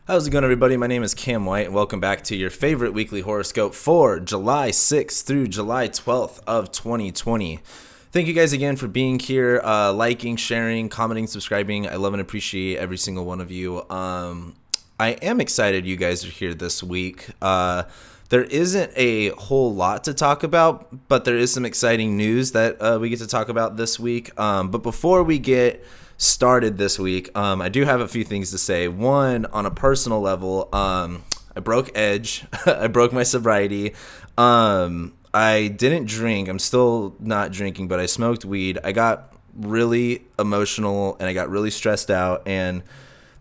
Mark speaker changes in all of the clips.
Speaker 1: How's it going, everybody? My name is Cam White, and welcome back to your favorite weekly horoscope for July 6th through July 12th of 2020. Thank you guys again for being here, liking, sharing, commenting, subscribing. I love and appreciate every single one of you. I am excited you guys are here this week. There isn't a whole lot to talk about, but there is some exciting news that we get to talk about this week. But before we get started this week, I do have a few things to say. One, on a personal level, I broke edge. I broke my sobriety. I didn't drink. I'm still not drinking, but I smoked weed. I got really emotional and I got really stressed out, and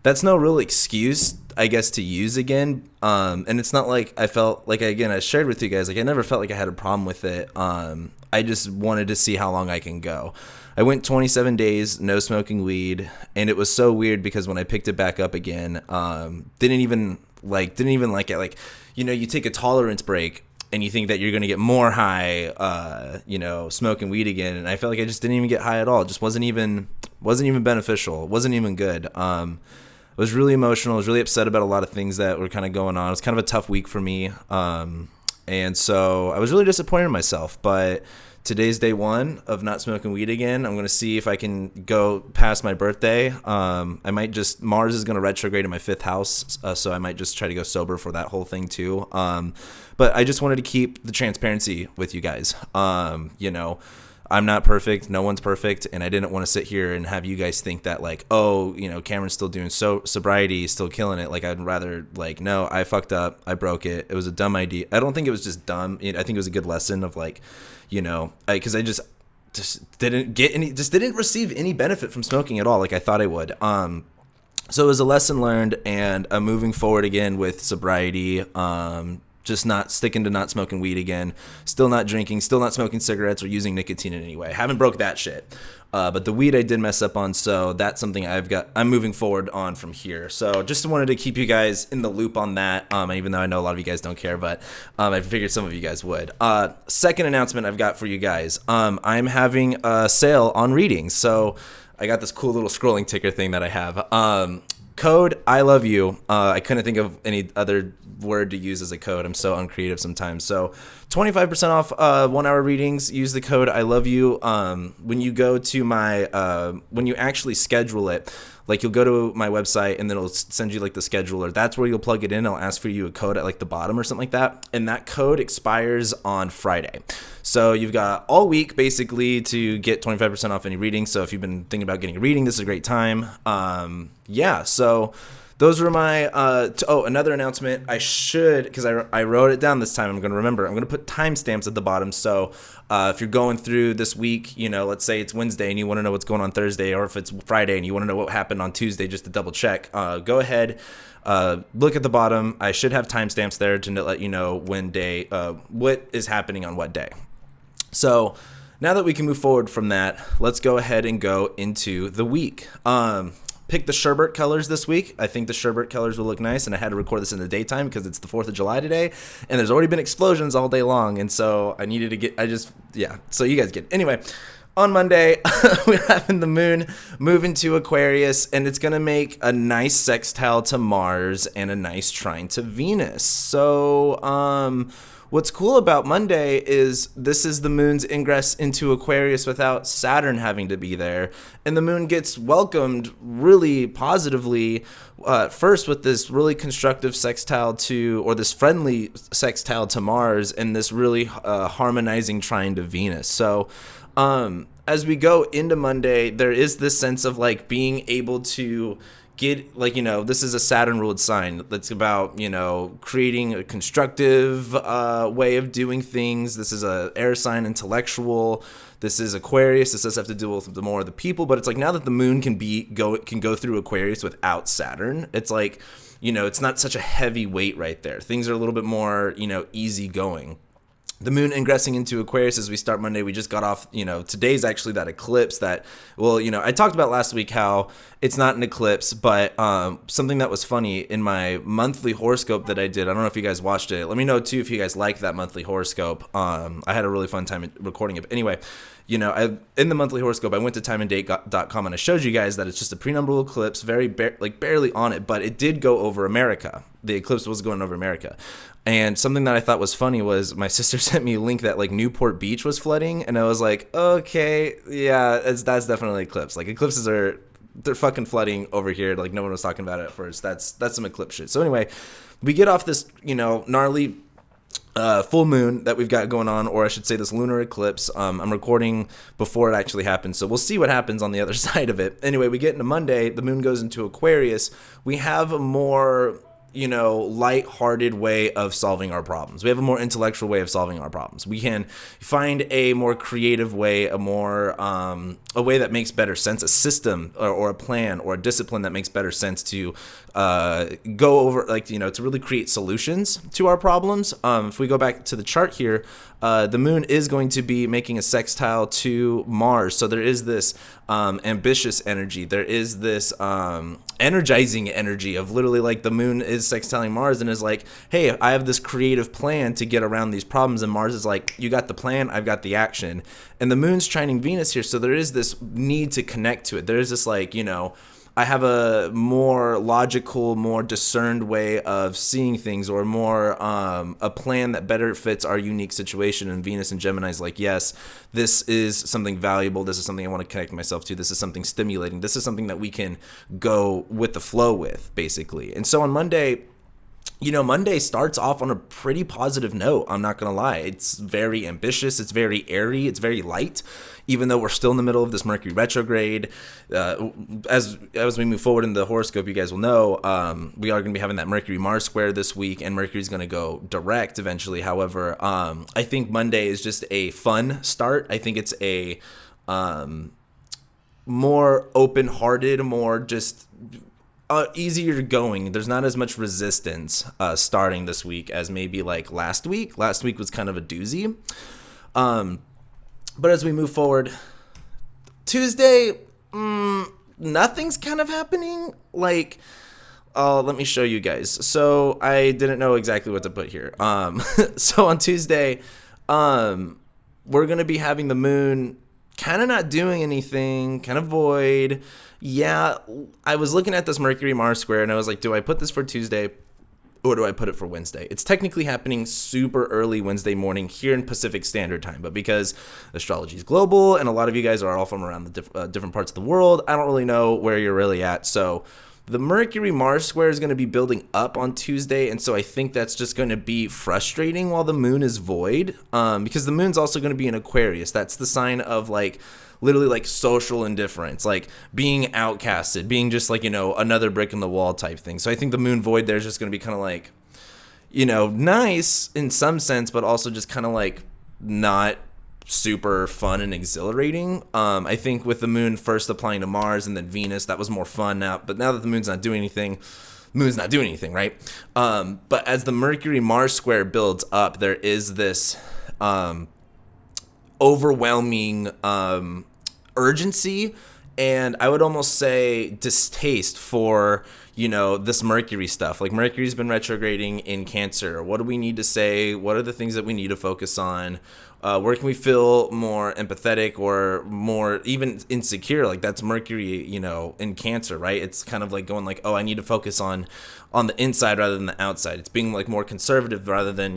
Speaker 1: that's no real excuse, I guess, to use again. And it's not like I felt like, again, I shared with you guys, like I never felt like I had a problem with it. I just wanted to see how long I can go. I went 27 days, no smoking weed, and it was so weird because when I picked it back up again, didn't even like it. Like, you take a tolerance break and you think that you're going to get more high, smoking weed again. And I felt like I just didn't even get high at all. It just wasn't even beneficial. It wasn't even good. I was really emotional. I was really upset about a lot of things that were kind of going on. It was kind of a tough week for me. And so I was really disappointed in myself, but today's day one of not smoking weed again. I'm going to see if I can go past my birthday. Mars is going to retrograde in my fifth house, so I might just try to go sober for that whole thing too. But I just wanted to keep the transparency with you guys. I'm not perfect. No one's perfect. And I didn't want to sit here and have you guys think that like, oh, Cameron's still doing sobriety, still killing it. Like, I'd rather like, no, I fucked up. I broke it. It was a dumb idea. I don't think it was just dumb. I think it was a good lesson of like, because I just didn't receive any benefit from smoking at all. Like I thought I would. So it was a lesson learned, and I'm moving forward again with sobriety. Just not sticking to not smoking weed again, still not drinking, still not smoking cigarettes or using nicotine in any way. Haven't broke that shit. But the weed I did mess up on, so that's something I'm moving forward on from here. So just wanted to keep you guys in the loop on that, even though I know a lot of you guys don't care, but I figured some of you guys would. Second announcement I've got for you guys. I'm having a sale on readings. So I got this cool little scrolling ticker thing that I have. Code I love you. I couldn't think of any other word to use as a code. I'm so uncreative sometimes. So 25% off 1 hour readings. Use the code I love you. When you go to my when you actually schedule it, like you'll go to my website and then it'll send you like the scheduler. That's where you'll plug it in. It'll ask for you a code at like the bottom or something like that. And that code expires on Friday. So you've got all week basically to get 25% off any reading. So if you've been thinking about getting a reading, this is a great time. So those were my, another announcement. I should, because I wrote it down this time, I'm going to remember. I'm going to put timestamps at the bottom. So if you're going through this week, let's say it's Wednesday and you want to know what's going on Thursday, or if it's Friday and you want to know what happened on Tuesday just to double check, go ahead, look at the bottom. I should have timestamps there to let you know what is happening on what day. So now that we can move forward from that, let's go ahead and go into the week. Pick the sherbet colors this week. I think the sherbet colors will look nice, and I had to record this in the daytime because it's the 4th of July today, and there's already been explosions all day long, and so I needed to so you guys get it. Anyway, on Monday, we're having the moon move into Aquarius, and it's going to make a nice sextile to Mars and a nice trine to Venus. So, what's cool about Monday is this is the moon's ingress into Aquarius without Saturn having to be there. And the moon gets welcomed really positively first with this really constructive sextile this friendly sextile to Mars, and this really harmonizing trine to Venus. So as we go into Monday, there is this sense of like being able to get, like, this is a Saturn ruled sign that's about, creating a constructive way of doing things. This is a air sign, intellectual. This is Aquarius. This does have to do with more of the people, but it's like now that the moon can go through Aquarius without Saturn, it's like, it's not such a heavy weight right there. Things are a little bit more, easy going. The moon ingressing into Aquarius as we start Monday. We just got off, today's actually that eclipse that, I talked about last week how it's not an eclipse, but something that was funny in my monthly horoscope that I did. I don't know if you guys watched it. Let me know too if you guys like that monthly horoscope. I had a really fun time recording it. But anyway, in the monthly horoscope, I went to timeanddate.com and I showed you guys that it's just a prenumbral eclipse, barely on it, but it did go over America. The eclipse was going over America. And something that I thought was funny was my sister sent me a link that like Newport Beach was flooding, and I was like, okay, yeah, that's definitely eclipse. Like eclipses they're fucking flooding over here. Like no one was talking about it at first. That's some eclipse shit. So anyway, we get off this, gnarly full moon that we've got going on, or I should say this lunar eclipse. I'm recording before it actually happens, so we'll see what happens on the other side of it. Anyway, we get into Monday, the moon goes into Aquarius. We have a more light-hearted way of solving our problems. We have a more intellectual way of solving our problems. We can find a more creative way, a way that makes better sense, a system or a plan or a discipline that makes better sense to go over, to really create solutions to our problems. If we go back to the chart here, the moon is going to be making a sextile to Mars. So there is this ambitious energy. There is this energizing energy of literally like the moon is sextiling Mars and is like, hey, I have this creative plan to get around these problems. And Mars is like, you got the plan, I've got the action. And the moon's trining Venus here. So there is this need to connect to it. There is this I have a more logical, more discerned way of seeing things, or more a plan that better fits our unique situation. And Venus and Gemini is like, yes, this is something valuable. This is something I want to connect myself to. This is something stimulating. This is something that we can go with the flow with, basically. And so on Monday, Monday starts off on a pretty positive note. I'm not going to lie. It's very ambitious. It's very airy. It's very light, even though we're still in the middle of this Mercury retrograde. As we move forward in the horoscope, you guys will know, we are going to be having that Mercury-Mars square this week, and Mercury's going to go direct eventually. However, I think Monday is just a fun start. I think it's a more open-hearted, more just easier going. There's not as much resistance starting this week as maybe like last week. Last week was kind of a doozy. But as we move forward, Tuesday, nothing's kind of happening. Like, let me show you guys. So I didn't know exactly what to put here. So on Tuesday, we're going to be having the moon kind of not doing anything, kind of void. Yeah, I was looking at this Mercury-Mars square, and I was like, do I put this for Tuesday, or do I put it for Wednesday? It's technically happening super early Wednesday morning here in Pacific Standard Time, but because astrology is global, and a lot of you guys are all from around the different parts of the world, I don't really know where you're really at. So the Mercury-Mars square is going to be building up on Tuesday, and so I think that's just going to be frustrating while the moon is void, because the moon's also going to be in Aquarius. That's the sign of literally like social indifference, like being outcasted, being just like, another brick in the wall type thing. So I think the moon void there is just going to be kind of like, nice in some sense, but also just kind of like not super fun and exhilarating. I think with the moon first applying to Mars and then Venus, that was more fun now. But now that the moon's not doing anything, right? But as the Mercury-Mars square builds up, there is this overwhelming urgency, and I would almost say distaste for this Mercury stuff. Like, Mercury's been retrograding in Cancer. What do we need to say? What are the things that we need to focus on? Where can we feel more empathetic or more even insecure? Like, that's Mercury, in Cancer, right? It's kind of like going like, oh, I need to focus on the inside rather than the outside. It's being like more conservative rather than,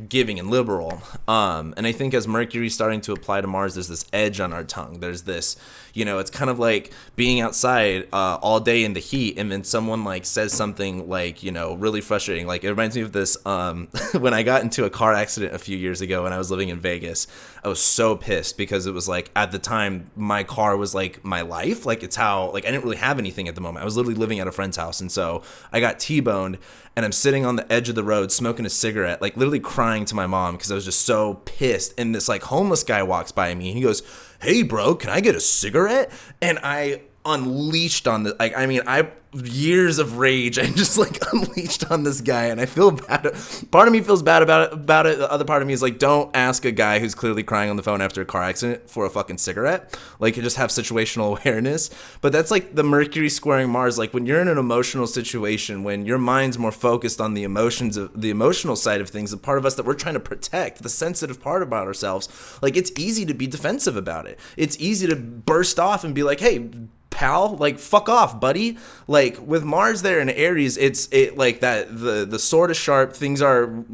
Speaker 1: giving and liberal. And I think as Mercury's starting to apply to Mars, there's this edge on our tongue. There's this, it's kind of like being outside all day in the heat, and then someone like says something like, really frustrating. Like, it reminds me of this when I got into a car accident a few years ago when I was living in Vegas. I was so pissed because it was like, at the time, my car was like my life. Like, it's how, like, I didn't really have anything at the moment. I was literally living at a friend's house, and so I got T-boned, and I'm sitting on the edge of the road smoking a cigarette, like literally crying to my mom because I was just so pissed. And this like homeless guy walks by me, and he goes, "Hey bro, can I get a cigarette?" And I unleashed on the, like, I mean, I years of rage and just like unleashed on this guy, and I feel bad. Part of me feels bad about it. The other part of me is like, don't ask a guy who's clearly crying on the phone after a car accident for a fucking cigarette. Like, you just have situational awareness. But that's like the Mercury squaring Mars. Like, when you're in an emotional situation, when your mind's more focused on the emotions of the emotional side of things, the part of us that we're trying to protect, the sensitive part about ourselves, like, it's easy to be defensive about it. It's easy to burst off and be like, hey, pal, like, fuck off, buddy. Like, with Mars there in Aries, it like that, the sword is sharp. Things are,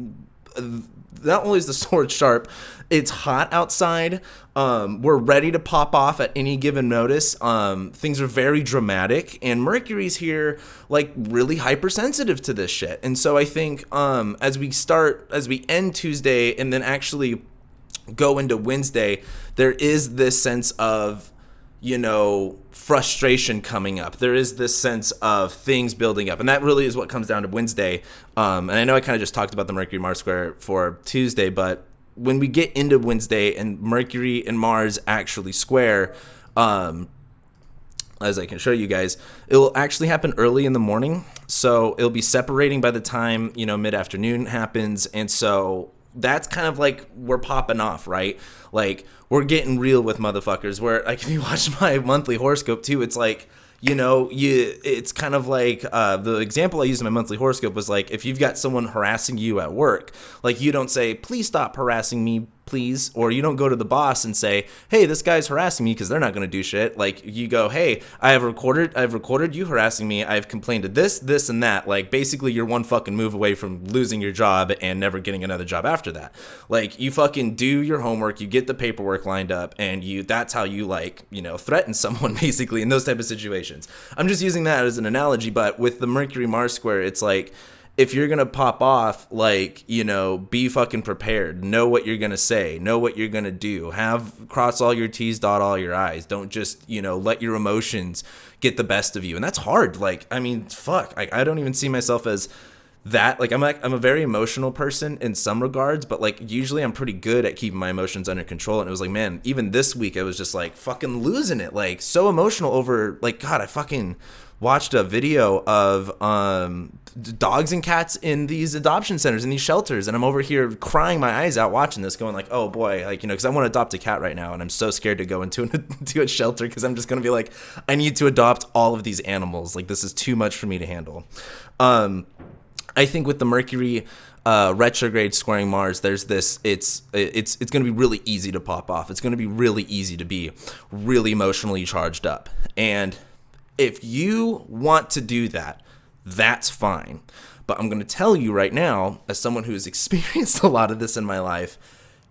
Speaker 1: not only is the sword sharp, it's hot outside. We're ready to pop off at any given notice. Things are very dramatic, and Mercury's here, like, really hypersensitive to this shit. And so I think as we end Tuesday and then actually go into Wednesday, there is this sense of, you know, frustration coming up. There is this sense of things building up, and that really is what comes down to Wednesday. And I know I kind of just talked about the Mercury Mars square for Tuesday, but when we get into Wednesday and Mercury and Mars actually square, as I can show you guys, it will actually happen early in the morning. So it'll be separating by the time, you know, mid-afternoon happens. And so that's kind of like we're popping off, right? Like, we're getting real with motherfuckers. Where, like, if you watch my monthly horoscope too, it's like, you know, it's kind of like the example I used in my monthly horoscope was like, if you've got someone harassing you at work, like, you don't say, please stop harassing me, please, or you don't go to the boss and say, hey, this guy's harassing me, because they're not going to do shit. Like, you go, hey, I've recorded you harassing me, I've complained to this and that. Like, basically, you're one fucking move away from losing your job and never getting another job after that. Like, you fucking do your homework, you get the paperwork lined up, and that's how you, like, you know, threaten someone basically in those type of situations. I'm just using that as an analogy, but with the Mercury Mars square, it's like, if you're going to pop off, like, you know, be fucking prepared. Know what you're going to say. Know what you're going to do. Cross all your T's, dot all your I's. Don't just, you know, let your emotions get the best of you. And that's hard. Like, I mean, fuck. I don't even see myself as that. Like, I'm a very emotional person in some regards, but, like, usually I'm pretty good at keeping my emotions under control. And it was like, man, even this week I was just, like, fucking losing it. Like, so emotional over, like, God, I fucking watched a video of dogs and cats in these adoption centers, in these shelters, and I'm over here crying my eyes out watching this, going like, oh boy, like, you know, because I want to adopt a cat right now, and I'm so scared to go into a shelter, because I'm just going to be like, I need to adopt all of these animals. Like, this is too much for me to handle. I think with the Mercury retrograde squaring Mars, there's this, it's going to be really easy to pop off. It's going to be really easy to be really emotionally charged up. And if you want to do that, that's fine. But I'm going to tell you right now, as someone who has experienced a lot of this in my life,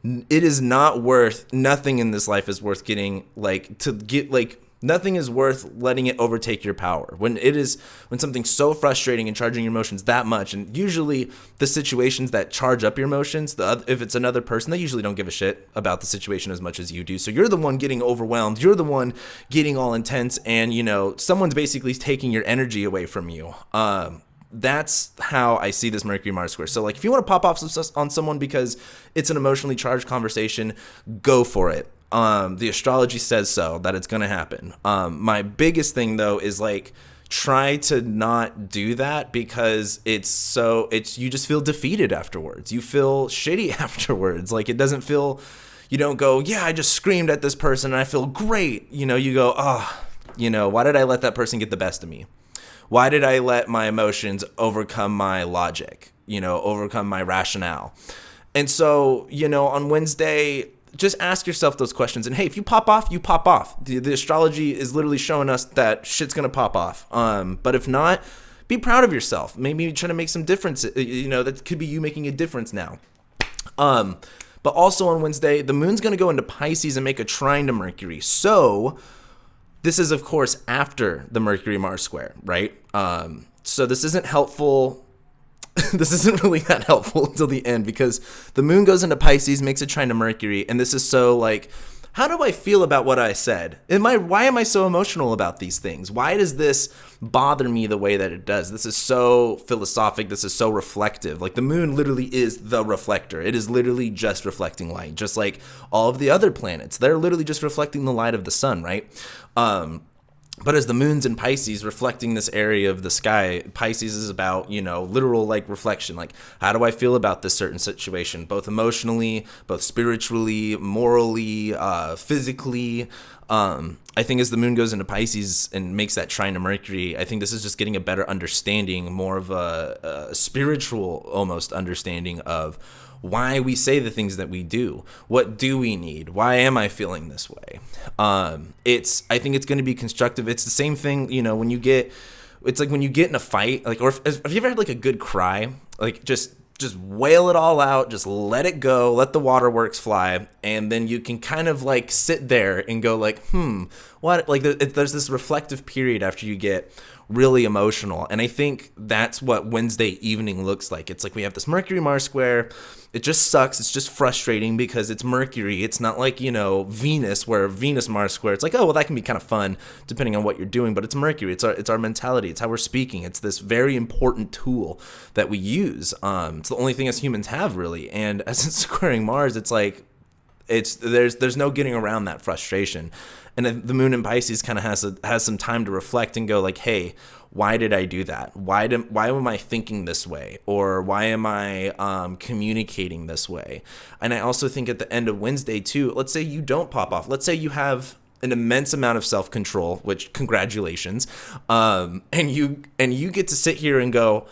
Speaker 1: it is not worth, nothing in this life is worth getting, like, to get, like, nothing is worth letting it overtake your power. When something's so frustrating and charging your emotions that much, and usually the situations that charge up your emotions, if it's another person, they usually don't give a shit about the situation as much as you do. So you're the one getting overwhelmed. You're the one getting all intense, and, you know, someone's basically taking your energy away from you. That's how I see this Mercury Mars square. So, like, if you want to pop off on someone because it's an emotionally charged conversation, go for it. The astrology says so, that it's going to happen. My biggest thing though is, like, try to not do that, because you just feel defeated afterwards. You feel shitty afterwards. Like, it doesn't feel, you don't go, yeah, I just screamed at this person and I feel great. You know, you go, oh, you know, why did I let that person get the best of me? Why did I let my emotions overcome my logic, you know, overcome my rationale? And so, you know, on Wednesday, just ask yourself those questions. And hey, if you pop off, you pop off. The astrology is literally showing us that shit's going to pop off. But if not, be proud of yourself. Maybe try to make some difference. You know, that could be you making a difference now. But also on Wednesday, the moon's going to go into Pisces and make a trine to Mercury. So this is, of course, after the Mercury-Mars square, right? So this isn't helpful. This isn't really that helpful until the end, because the moon goes into Pisces, makes a trine to Mercury, and this is so, like, how do I feel about what I said? Why am I so emotional about these things? Why does this bother me the way that it does? This is so philosophic. This is so reflective. Like, the moon literally is the reflector. It is literally just reflecting light, just like all of the other planets. They're literally just reflecting the light of the sun, right? But as the moon's in Pisces, reflecting this area of the sky, Pisces is about, literal like reflection. Like, how do I feel about this certain situation, both emotionally, both spiritually, morally, physically. I think as the moon goes into Pisces and makes that trine to Mercury, I think this is just getting a better understanding, more of a spiritual almost understanding of why we say the things that we do. What do we need? Why am I feeling this way? I think it's going to be constructive. It's the same thing, it's like when you get in a fight, like, or have you ever had like a good cry? Like just wail it all out, just let it go, let the waterworks fly, and then you can kind of like sit there and go like, what? Like there's this reflective period after you get really emotional. And I think that's what Wednesday evening looks like. It's like we have this Mercury-Mars square. It just sucks. It's just frustrating because it's Mercury. It's not like, Venus, where Venus-Mars square, it's like, oh, well, that can be kind of fun depending on what you're doing. But it's Mercury. It's our mentality. It's how we're speaking. It's this very important tool that we use. It's the only thing as humans have, really. And as it's squaring Mars, it's like, there's no getting around that frustration. And the moon in Pisces kind of has some time to reflect and go like, hey, why did I do that? Why am I thinking this way? Or why am I communicating this way? And I also think at the end of Wednesday too, let's say you don't pop off. Let's say you have an immense amount of self-control, which congratulations. And you get to sit here and go,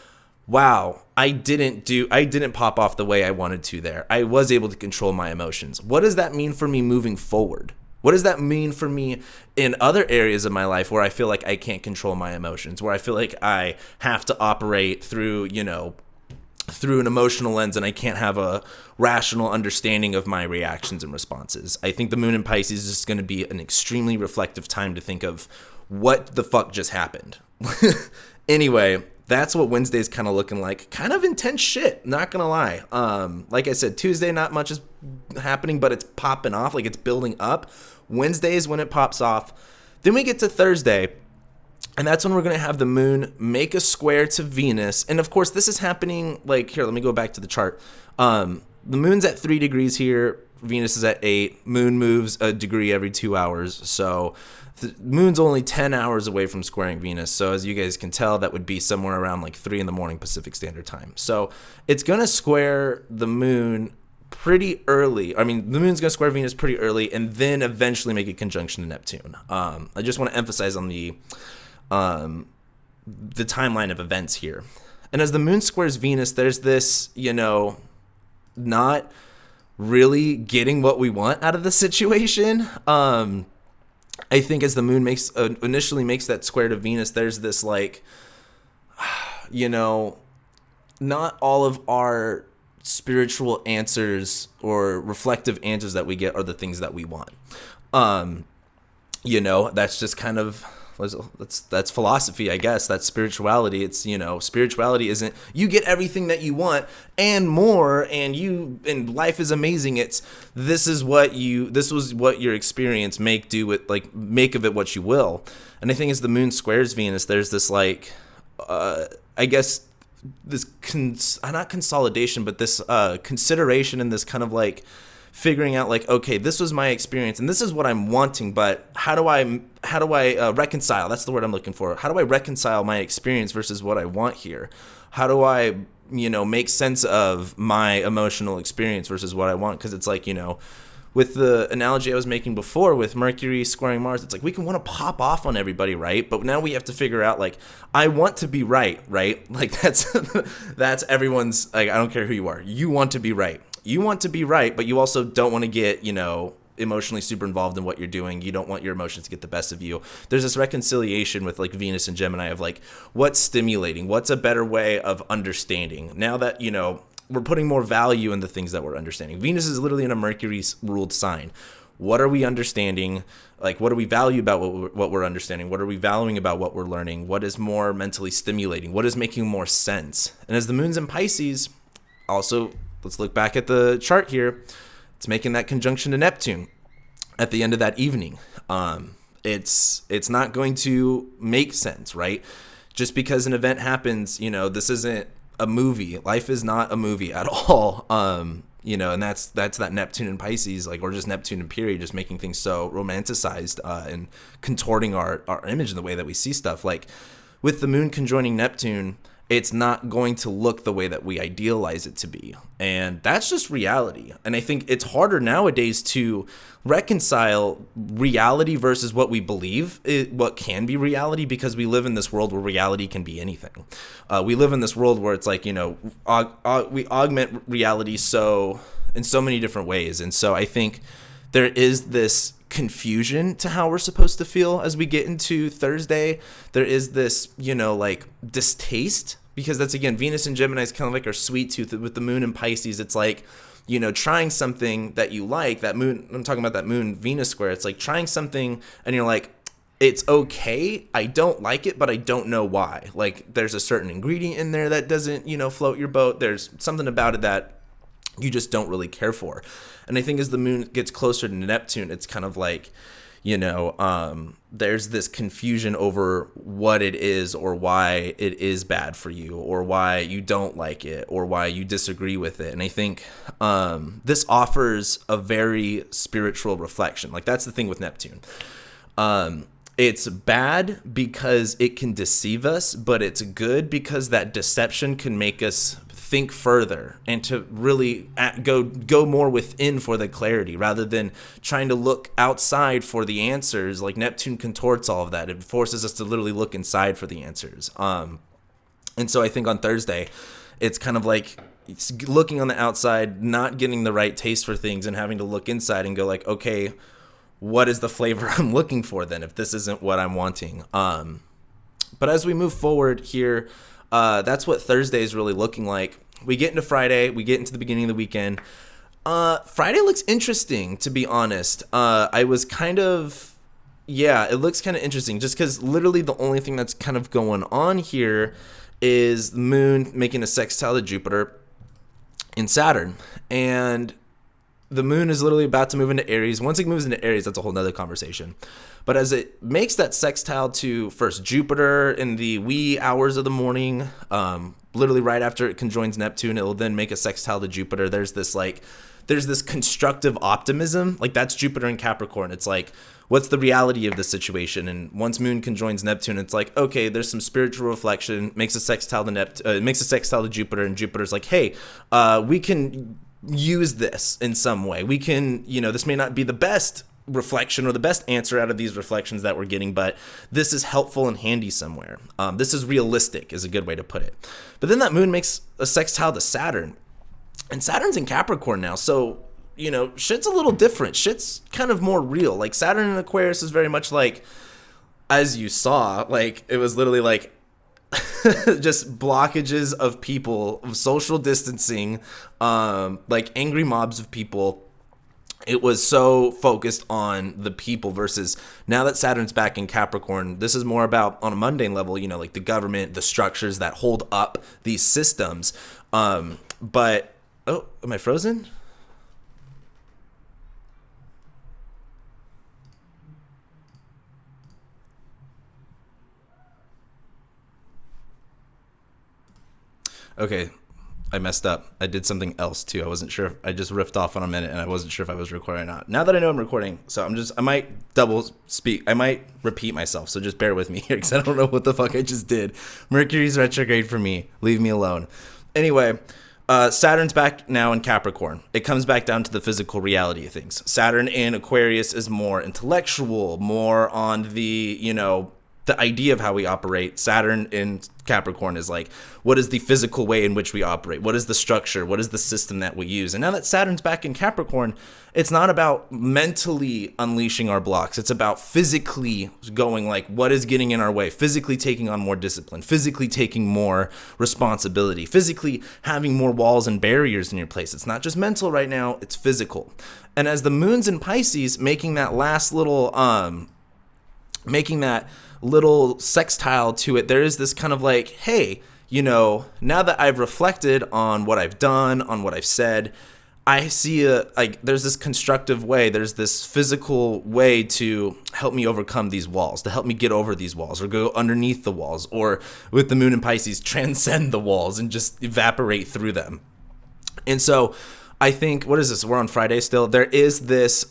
Speaker 1: wow, I didn't pop off the way I wanted to there. I was able to control my emotions. What does that mean for me moving forward? What does that mean for me in other areas of my life where I feel like I can't control my emotions, where I feel like I have to operate through an emotional lens and I can't have a rational understanding of my reactions and responses? I think the moon in Pisces is going to be an extremely reflective time to think of what the fuck just happened. Anyway, that's what Wednesday's kind of looking like. Kind of intense shit, not gonna lie. Like I said, Tuesday, not much is happening, but it's popping off, like it's building up. Wednesday is when it pops off. Then we get to Thursday, and that's when we're gonna have the moon make a square to Venus. And of course, this is happening, like, here, let me go back to the chart. The moon's at 3 degrees here. Venus is at 8. Moon moves a degree every 2 hours. So the moon's only 10 hours away from squaring Venus. So as you guys can tell, that would be somewhere around like 3 a.m. Pacific Standard Time. So it's going to square the moon pretty early. I mean, the moon's going to square Venus pretty early and then eventually make a conjunction to Neptune. I just want to emphasize on the timeline of events here. And as the moon squares Venus, there's this, not really getting what we want out of the situation. I think as the moon initially makes that square to Venus, there's this like, not all of our spiritual answers or reflective answers that we get are the things that we want. That's just kind of, that's philosophy, I guess. That's spirituality. It's, spirituality isn't you get everything that you want and more, and life is amazing. It's this was what your experience, make of it what you will. And I think as the moon squares Venus, there's this like, I guess this not consolidation, but this consideration and this kind of like figuring out like, okay, this was my experience and this is what I'm wanting, but how do I reconcile? That's the word I'm looking for. How do I reconcile my experience versus what I want here? How do I, make sense of my emotional experience versus what I want? Because it's like, with the analogy I was making before with Mercury squaring Mars, it's like we can want to pop off on everybody, right? But now we have to figure out like, I want to be right? Like that's everyone's, like, I don't care who you are. You want to be right. You want to be right, but you also don't want to get, emotionally super involved in what you're doing. You don't want your emotions to get the best of you. There's this reconciliation with like Venus and Gemini of like, what's stimulating? What's a better way of understanding? Now that, we're putting more value in the things that we're understanding. Venus is literally in a Mercury-ruled sign. What are we understanding? Like, what do we value about what we're understanding? What are we valuing about what we're learning? What is more mentally stimulating? What is making more sense? And as the moon's in Pisces, also, let's look back at the chart here. It's making that conjunction to Neptune at the end of that evening. It's not going to make sense, right? Just because an event happens, this isn't a movie. Life is not a movie at all. And that's that Neptune in Pisces, like, or just Neptune in period, just making things so romanticized and contorting our image in the way that we see stuff. Like with the moon conjoining Neptune, it's not going to look the way that we idealize it to be. And that's just reality. And I think it's harder nowadays to reconcile reality versus what we believe, what can be reality, because we live in this world where reality can be anything. We live in this world where it's like, we augment reality in so many different ways. And so I think there is this confusion to how we're supposed to feel as we get into Thursday. There is this, distaste, because that's, again, Venus and Gemini is kind of like our sweet tooth. With the moon in Pisces, it's like, trying something that you like, that moon, I'm talking about that moon Venus square. It's like trying something and you're like, it's okay, I don't like it, but I don't know why. Like there's a certain ingredient in there that doesn't, float your boat. There's something about it that you just don't really care for. And I think as the moon gets closer to Neptune, it's kind of like, there's this confusion over what it is, or why it is bad for you, or why you don't like it, or why you disagree with it. And I think this offers a very spiritual reflection. Like that's the thing with Neptune. It's bad because it can deceive us, but it's good because that deception can make us think further and to really go more within for the clarity, rather than trying to look outside for the answers. Like Neptune contorts all of that. It forces us to literally look inside for the answers. And so I think on Thursday, it's kind of like looking on the outside, not getting the right taste for things, and having to look inside and go like, okay, what is the flavor I'm looking for then, if this isn't what I'm wanting? But as we move forward here, that's what Thursday is really looking like. We get into Friday, we get into the beginning of the weekend. Friday looks interesting, to be honest. It looks kind of interesting, just because literally the only thing that's kind of going on here is the moon making a sextile to Jupiter in Saturn. And the moon is literally about to move into Aries. Once it moves into Aries, that's a whole nother conversation. But as it makes that sextile to first Jupiter in the wee hours of the morning, literally right after it conjoins Neptune, it will then make a sextile to Jupiter. There's this constructive optimism. Like that's Jupiter in Capricorn. It's like, what's the reality of the situation? And once moon conjoins Neptune, it's like, okay, there's some spiritual reflection, makes a sextile to Jupiter, and Jupiter's like, hey, we can use this in some way. We can, this may not be the best reflection or the best answer out of these reflections that we're getting, but this is helpful and handy somewhere. This is realistic, is a good way to put it. But then that moon makes a sextile to Saturn, and Saturn's in Capricorn now. So, shit's a little different. Shit's kind of more real. Like Saturn in Aquarius is very much like, as you saw, like it was literally like just blockages of people, of social distancing, like angry mobs of people. It was so focused on the people, versus now that Saturn's back in Capricorn, this is more about, on a mundane level, like the government, the structures that hold up these systems. But, oh, am I frozen? Okay, I messed up. I did something else too. I wasn't sure. I just riffed off on a minute and I wasn't sure if I was recording or not. Now that I know I'm recording, so I might double speak. I might repeat myself, so just bear with me here because I don't know what the fuck I just did. Mercury's retrograde for me. Leave me alone. Anyway, Saturn's back now in Capricorn. It comes back down to the physical reality of things. Saturn in Aquarius is more intellectual, more on the, the idea of how we operate. Saturn in Capricorn is like, what is the physical way in which we operate? What is the structure? What is the system that we use? And now that Saturn's back in Capricorn, it's not about mentally unleashing our blocks. It's about physically going like, what is getting in our way? Physically taking on more discipline, physically taking more responsibility, physically having more walls and barriers in your place. It's not just mental right now, it's physical. And as the moon's in Pisces, making that little sextile to it, there is this kind of like, hey, now that I've reflected on what I've done, on what I've said, I see there's this constructive way, there's this physical way to help me overcome these walls, to help me get over these walls or go underneath the walls, or with the moon in Pisces, transcend the walls and just evaporate through them. And so I think, what is this? We're on Friday still. There is this,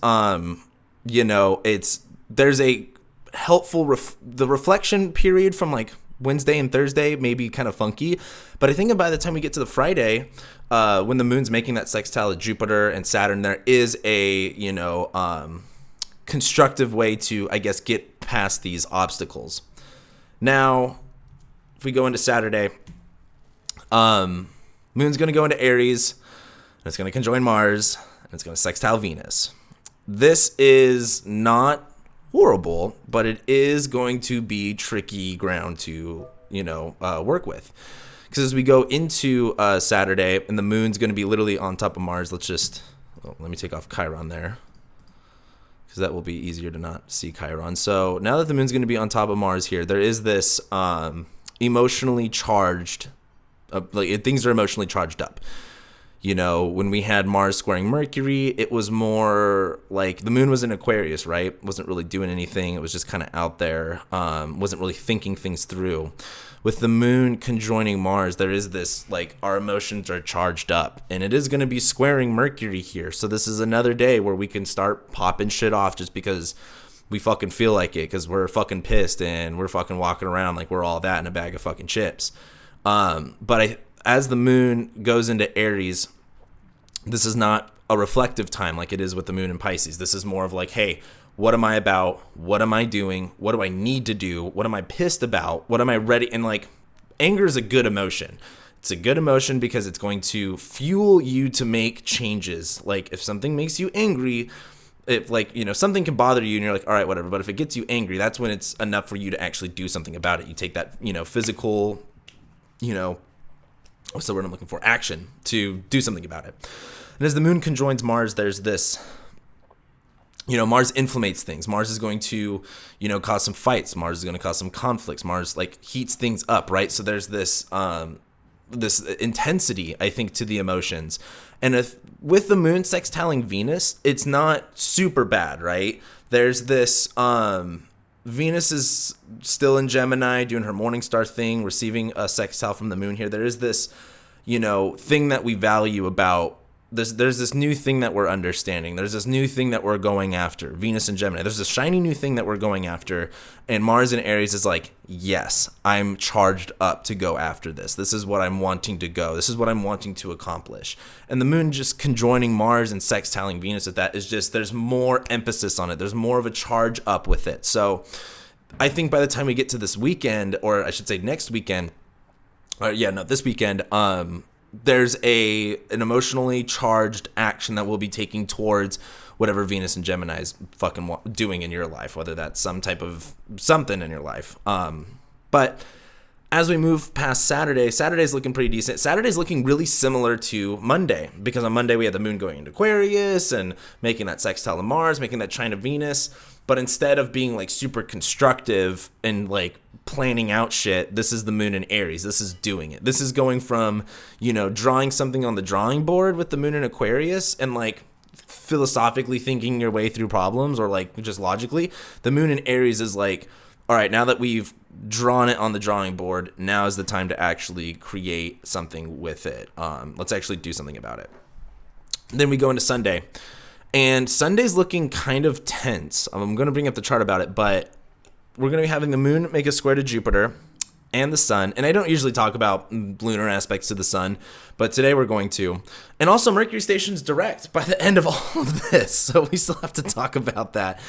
Speaker 1: there's a helpful, the reflection period from like Wednesday and Thursday may be kind of funky. But I think by the time we get to the Friday, when the moon's making that sextile of Jupiter and Saturn, there is a, constructive way to, I guess, get past these obstacles. Now, if we go into Saturday, moon's going to go into Aries, and it's going to conjoin Mars, and it's going to sextile Venus. This is not horrible, but it is going to be tricky ground to, work with. Because as we go into Saturday, and the moon's going to be literally on top of Mars, let me take off Chiron there, because that will be easier to not see Chiron. So now that the moon's going to be on top of Mars here, there is this emotionally charged, things are emotionally charged up. When we had Mars squaring Mercury, it was more like the moon was in Aquarius, right? Wasn't really doing anything. It was just kind of out there. Wasn't really thinking things through. With the moon conjoining Mars, there is this, like, our emotions are charged up. And it is going to be squaring Mercury here. So this is another day where we can start popping shit off just because we fucking feel like it. Because we're fucking pissed and we're fucking walking around like we're all that in a bag of fucking chips. As the moon goes into Aries, this is not a reflective time like it is with the moon in Pisces. This is more of like, hey, what am I about? What am I doing? What do I need to do? What am I pissed about? What am I ready? And like, anger is a good emotion. It's a good emotion because it's going to fuel you to make changes. Like, if something makes you angry, if something can bother you and you're like, all right, whatever. But if it gets you angry, that's when it's enough for you to actually do something about it. You take that, physical, what's the word I'm looking for? Action to do something about it. And as the moon conjoins Mars, there's this, Mars inflammates things. Mars is going to, cause some fights. Mars is going to cause some conflicts. Mars heats things up, right? So there's this, this intensity, I think, to the emotions. And with the moon sextiling Venus, it's not super bad, right? There's this, Venus is still in Gemini doing her morning star thing, receiving a sextile from the moon here. There is this, thing that we value about there's this new thing that we're understanding. There's this new thing that we're going after. Venus and Gemini. There's this shiny new thing that we're going after. And Mars in Aries is like, yes, I'm charged up to go after this. This is what I'm wanting to go. This is what I'm wanting to accomplish. And the moon just conjoining Mars and sextiling Venus at that is just, there's more emphasis on it. There's more of a charge up with it. So I think by the time we get to this weekend, or I should say next weekend, this weekend, there's an emotionally charged action that we'll be taking towards whatever Venus and Gemini is fucking doing in your life, whether that's some type of something in your life. But as we move past Saturday, Saturday's looking pretty decent. Saturday's looking really similar to Monday, because on Monday we had the moon going into Aquarius and making that sextile to Mars, making that trine to Venus. But instead of being like super constructive and like planning out shit, this is the moon in Aries. This is doing it. This is going from, drawing something on the drawing board with the moon in Aquarius and like philosophically thinking your way through problems, or like just logically. The moon in Aries is like, all right, now that we've drawn it on the drawing board, now is the time to actually create something with it. Let's actually do something about it. Then we go into Sunday. And Sunday's looking kind of tense. I'm going to bring up the chart about it, but we're going to be having the moon make a square to Jupiter and the sun. And I don't usually talk about lunar aspects to the sun, but today we're going to. And also Mercury station's direct by the end of all of this, so we still have to talk about that.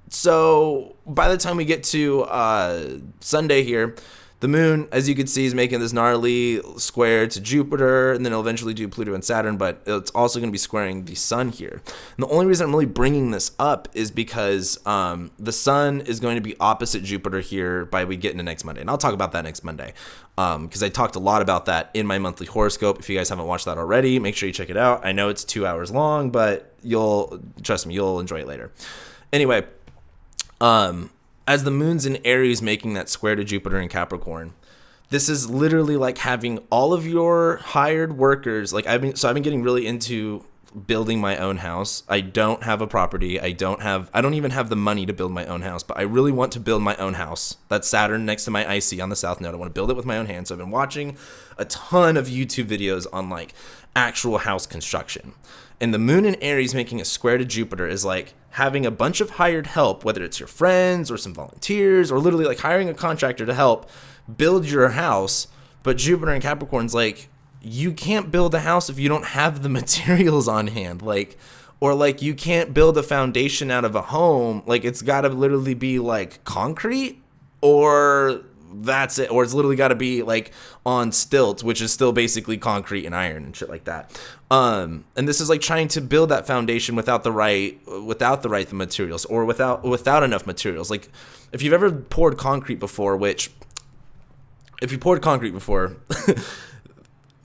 Speaker 1: So by the time we get to Sunday here, the moon, as you can see, is making this gnarly square to Jupiter, and then it'll eventually do Pluto and Saturn, but it's also going to be squaring the sun here. And the only reason I'm really bringing this up is because the sun is going to be opposite Jupiter here by we get into next Monday. And I'll talk about that next Monday, because I talked a lot about that in my monthly horoscope. If you guys haven't watched that already, make sure you check it out. I know it's 2 hours long, but trust me, you'll enjoy it later. Anyway, as the moon's in Aries making that square to Jupiter in Capricorn, this is literally like having all of your hired workers, I've been getting really into building my own house. I don't have a property. I don't even have the money to build my own house, but I really want to build my own house. That's Saturn next to my IC on the south node. I want to build it with my own hands. So I've been watching a ton of YouTube videos on like actual house construction. And the moon in Aries making a square to Jupiter is like having a bunch of hired help, whether it's your friends or some volunteers or literally like hiring a contractor to help build your house. But Jupiter and Capricorn's like, you can't build a house if you don't have the materials on hand. Like, or like you can't build a foundation out of a home. Like it's got to literally be like concrete or that's it. Or it's literally got to be like on stilts, which is still basically concrete and iron and shit like that. And this is like trying to build that foundation without the right materials or without enough materials. Like if you've ever poured concrete before, if you poured concrete before,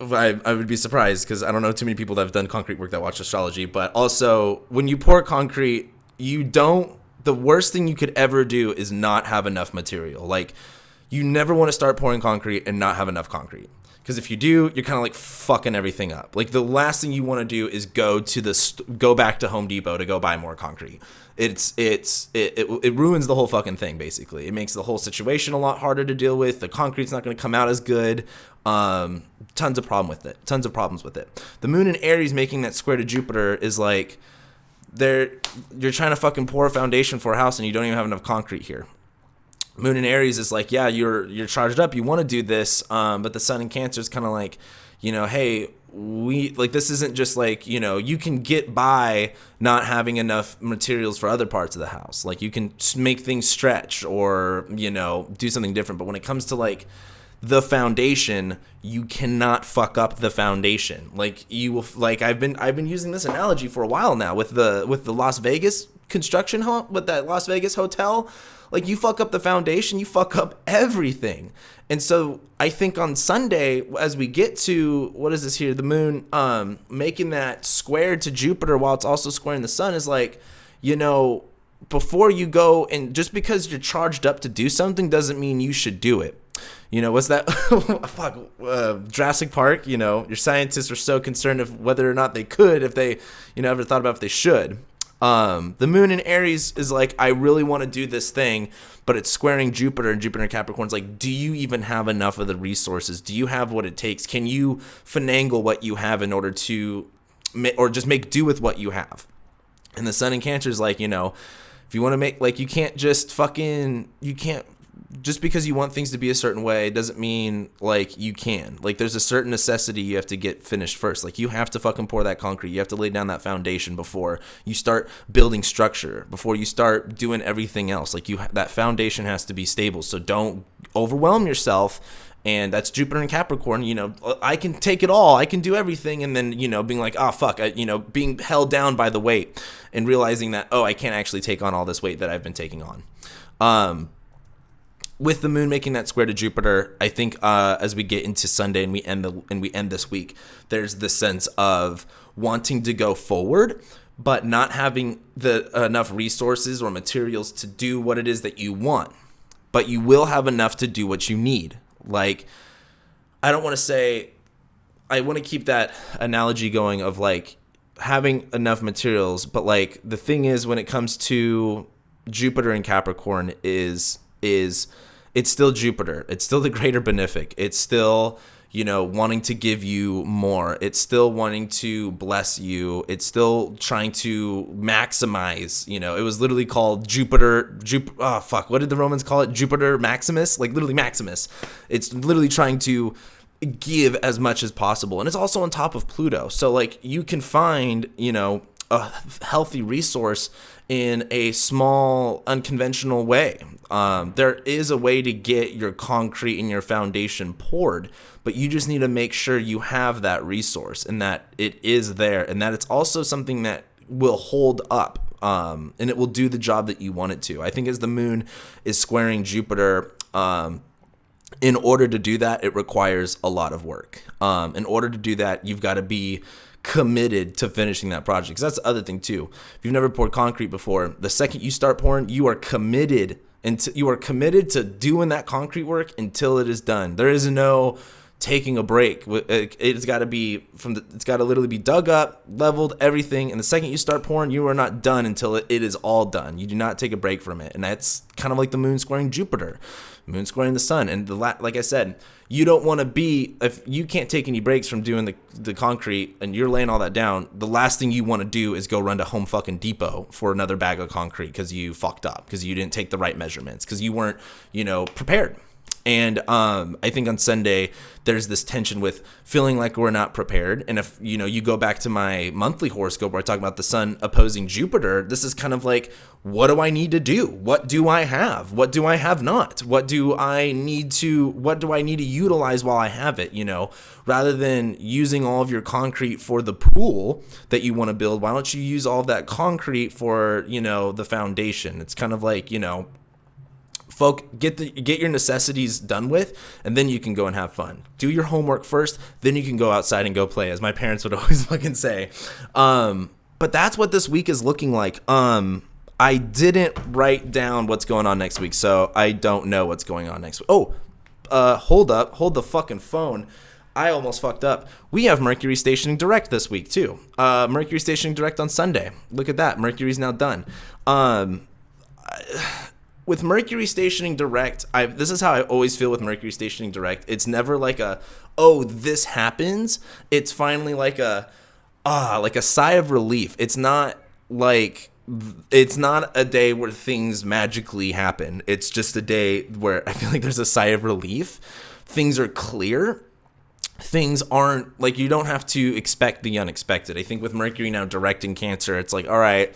Speaker 1: I would be surprised because I don't know too many people that have done concrete work that watch astrology. But also, when you pour concrete, the worst thing you could ever do is not have enough material. Like, you never want to start pouring concrete and not have enough concrete. Because if you do, you're kind of like fucking everything up. Like the last thing you want to do is go back to Home Depot to go buy more concrete. It ruins the whole fucking thing. Basically, it makes the whole situation a lot harder to deal with. The concrete's not going to come out as good. Tons of problems with it. The moon in Aries making that square to Jupiter is like you're trying to fucking pour a foundation for a house and you don't even have enough concrete here. Moon in Aries is like, yeah, you're charged up, you want to do this, but the sun in Cancer is kind of like, hey, this isn't just like, you can get by not having enough materials for other parts of the house. Like you can make things stretch or, do something different. But when it comes to like the foundation, you cannot fuck up the foundation. Like you will, like I've been using this analogy for a while now with the Las Vegas construction with that Las Vegas hotel. Like you fuck up the foundation, you fuck up everything. And so I think on Sunday, as we get to, what is this here? The moon making that square to Jupiter while it's also squaring the sun is like, before you go, and just because you're charged up to do something doesn't mean you should do it. What's that? Jurassic Park, your scientists are so concerned of whether or not they could, if they, ever thought about if they should. The moon in Aries is like, I really want to do this thing, but it's squaring Jupiter, and Jupiter and Capricorn's like, do you even have enough of the resources? Do you have what it takes? Can you finagle what you have in order to, or just make do with what you have? And the sun in Cancer is like, if you want to make, like, you can't just just because you want things to be a certain way doesn't mean like you can. Like there's a certain necessity you have to get finished first. Like you have to fucking pour that concrete. You have to lay down that foundation before you start building structure, before you start doing everything else. Like that foundation has to be stable. So don't overwhelm yourself. And that's Jupiter and Capricorn. I can take it all. I can do everything. And then, being like, oh, fuck, being held down by the weight and realizing that, oh, I can't actually take on all this weight that I've been taking on. With the moon making that square to Jupiter, I think as we get into Sunday and we end this week, there's this sense of wanting to go forward, but not having enough resources or materials to do what it is that you want. But you will have enough to do what you need. Like, I want to keep that analogy going of like having enough materials, but like the thing is, when it comes to Jupiter and Capricorn is it's still Jupiter. It's still the greater benefic. It's still, wanting to give you more. It's still wanting to bless you. It's still trying to maximize, it was literally called Jupiter. Oh, fuck. What did the Romans call it? Jupiter Maximus? Like literally Maximus. It's literally trying to give as much as possible. And it's also on top of Pluto. So like you can find, a healthy resource in a small, unconventional way. There is a way to get your concrete and your foundation poured, but you just need to make sure you have that resource and that it is there and that it's also something that will hold up, and it will do the job that you want it to. I think as the moon is squaring Jupiter, in order to do that, it requires a lot of work. In order to do that, you've got to be committed to finishing that project. Because that's the other thing too. If you've never poured concrete before, the second you start pouring, you are committed to doing that concrete work until it is done. There is no taking a break. It's got to literally be dug up, leveled, everything. And the second you start pouring, you are not done until it is all done. You do not take a break from it. And that's kind of like the moon squaring Jupiter, moon squaring the sun. And like I said, you don't want to be, if you can't take any breaks from doing the concrete and you're laying all that down, the last thing you want to do is go run to Home fucking Depot for another bag of concrete because you fucked up, because you didn't take the right measurements, because you weren't, prepared. And I think on Sunday, there's this tension with feeling like we're not prepared. And if, you go back to my monthly horoscope where I talk about the sun opposing Jupiter, this is kind of like, what do I need to do? What do I have? What do I have not? What do I need to utilize while I have it? Rather than using all of your concrete for the pool that you want to build, why don't you use all of that concrete for, the foundation? It's kind of like, folk, get your necessities done with, and then you can go and have fun. Do your homework first, then you can go outside and go play, as my parents would always fucking say. But that's what this week is looking like. I didn't write down what's going on next week, so I don't know what's going on next week. Hold the fucking phone. I almost fucked up. We have Mercury stationing direct this week too. Mercury stationing direct on Sunday. Look at that. Mercury's now done. With Mercury stationing direct, this is how I always feel with Mercury stationing direct. It's never like this happens. It's finally like a sigh of relief. It's not a day where things magically happen. It's just a day where I feel like there's a sigh of relief. Things are clear. Things aren't like, you don't have to expect the unexpected. I think with Mercury now direct in Cancer, it's like, all right,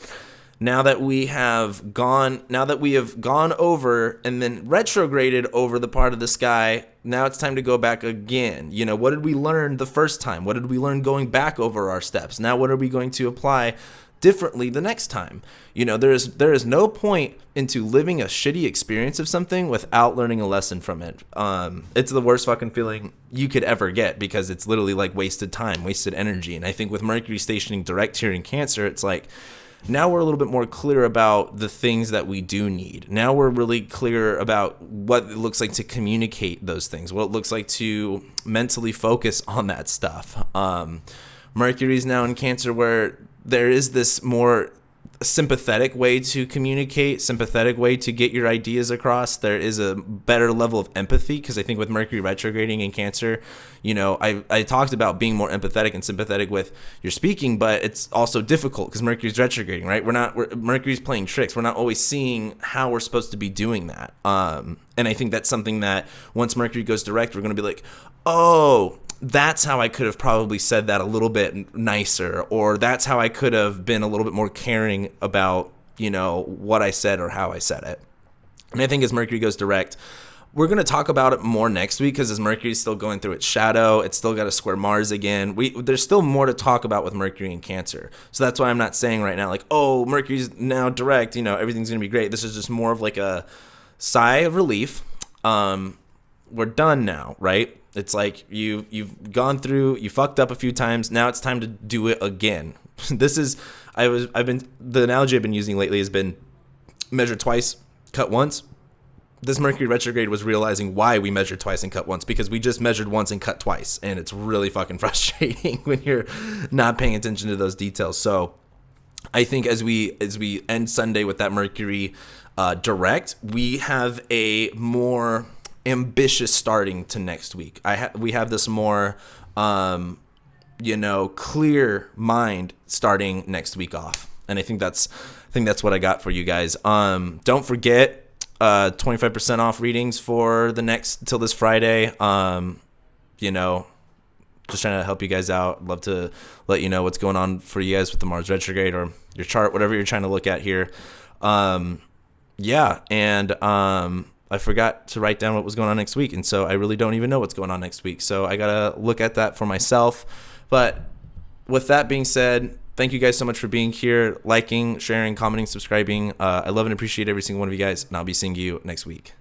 Speaker 1: now that we have gone over and then retrograded over the part of the sky, now it's time to go back again. What did we learn the first time? What did we learn going back over our steps? Now what are we going to apply differently the next time? There is no point into living a shitty experience of something without learning a lesson from it. It's the worst fucking feeling you could ever get, because it's literally like wasted time, wasted energy. And I think with Mercury stationing direct here in Cancer, it's like, now we're a little bit more clear about the things that we do need. Now we're really clear about what it looks like to communicate those things, what it looks like to mentally focus on that stuff. Mercury's now in Cancer, where there is this more sympathetic way to communicate, sympathetic way to get your ideas across. There is a better level of empathy, because I think with Mercury retrograding in Cancer, I talked about being more empathetic and sympathetic with your speaking, but it's also difficult because Mercury's retrograding, right? Mercury's playing tricks. We're not always seeing how we're supposed to be doing that. And I think that's something that once Mercury goes direct, we're going to be like, oh, that's how I could have probably said that a little bit nicer, or that's how I could have been a little bit more caring about, what I said or how I said it. And I think as Mercury goes direct, we're going to talk about it more next week, because as Mercury's still going through its shadow, it's still got to square Mars again. There's still more to talk about with Mercury in Cancer. So that's why I'm not saying right now, like, oh, Mercury's now direct, everything's going to be great. This is just more of like a sigh of relief. We're done now, right? It's like you've gone through, you fucked up a few times. Now it's time to do it again. The analogy I've been using lately has been measure twice, cut once. This Mercury retrograde was realizing why we measured twice and cut once, because we just measured once and cut twice, and it's really fucking frustrating when you're not paying attention to those details. So I think as we end Sunday with that Mercury direct, we have a more ambitious starting to next week. We have this more clear mind starting next week off, and I think that's what I got for you guys. Don't forget 25% off readings for the next till this Friday. Just trying to help you guys out. Love to let you know what's going on for you guys with the Mars retrograde or your chart, whatever you're trying to look at here. I forgot to write down what was going on next week, and so I really don't even know what's going on next week. So I gotta look at that for myself. But with that being said, thank you guys so much for being here, liking, sharing, commenting, subscribing. I love and appreciate every single one of you guys, and I'll be seeing you next week.